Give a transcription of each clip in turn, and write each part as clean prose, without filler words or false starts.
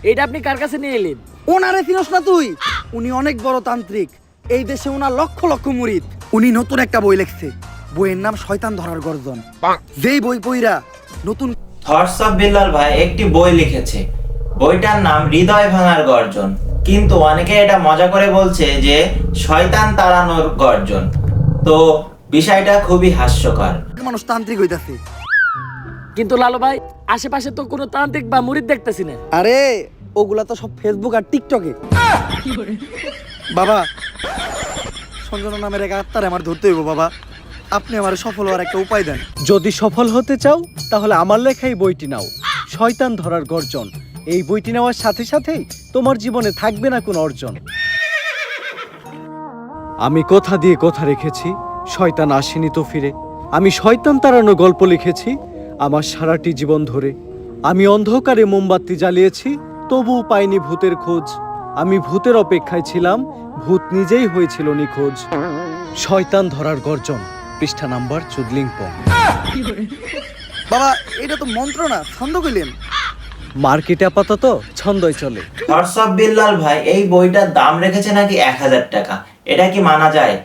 এটা আপনি কার কাছে নিয়ে এলেন? ওনারে চিনস না তুই? উনি অনেক বড় তান্ত্রিক, এই দেশে ওনার লক্ষ লক্ষ মুরিদ। উনি নতুন একটা বই লিখছে, বইয়ের নাম শয়তান ধরার গর্জন। যেই বই পইরা নতুন থটস অফ বিল্লাল ভাই একটি বই লিখেছে, বইটার নাম হৃদয় ভাঙার গর্জন, কিন্তু অনেকে এটা মজা করে বলছে যে শয়তান তাড়ানোর গর্জন। তো বিষয়টা খুবই হাস্যকর। মানুষ তান্ত্রিক হইতাছে। কিন্তু লালু ভাই, আশেপাশে তো কোনো তান্ত্রিক বা মুরিদ দেখতেছি না। আরে ওগুলা তো সব ফেসবুক আর টিকটকে। বাবা, সঞ্জনা নামের এক আত্মারে আমার ধরতে হইব বাবা। আপনি আমার সফল হওয়ার একটা উপায় দেন। যদি সফল হতে চাও তাহলে আমার লেখা এই বইটি নাও, শয়তান ধরার গর্জন। এই বইটি নেওয়ার সাথে সাথেই তোমার জীবনে থাকবে না কোনো অর্জন। আমি কথা দিয়ে কথা রেখেছি, শয়তান আসেনি তো ফিরে। আমি শয়তান তাড়ানো গল্প লিখেছি আমার সারাটি জীবন ধরে। আমি অন্ধকারে মোমবাতি জ্বালিয়েছি, তবুও পাইনি ভূতের খোঁজ। আমি ভূতের অপেক্ষায় ছিলাম, ভূত নিজেই হয়েছিল নিখোঁজ। শয়তান ধরার গর্জন, পৃষ্ঠা নাম্বার চুদলিংপং। বাবা, এটা তো মন্ত্র না, ছন্দ কইলেন। মার্কেটে আপাতত ছন্দই চলে। থটস অফ বিল্লাল ভাই এই বইটার দাম রেখেছে নাকি 1000 টাকা। এটা কি মানা যায়?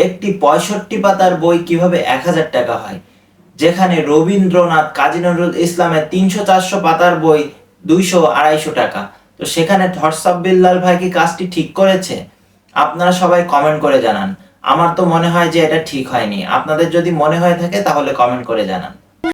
একটি 65 পাতার বই কিভাবে 1000 টাকা হয়? যেখানে রবীন্দ্রনাথ, কাজী নজরুল ইসলামের 300-400 পাতার বই 200-250 টাকা। তো সেখানে থটস অফ বিল্লাল ভাই কি কাজটি ঠিক করেছে? আপনারা সবাই কমেন্ট করে জানান। আমার তো মনে হয় যে এটা ঠিক হয়নি। আপনাদের যদি মনে হয়ে থাকে তাহলে কমেন্ট করে জানান।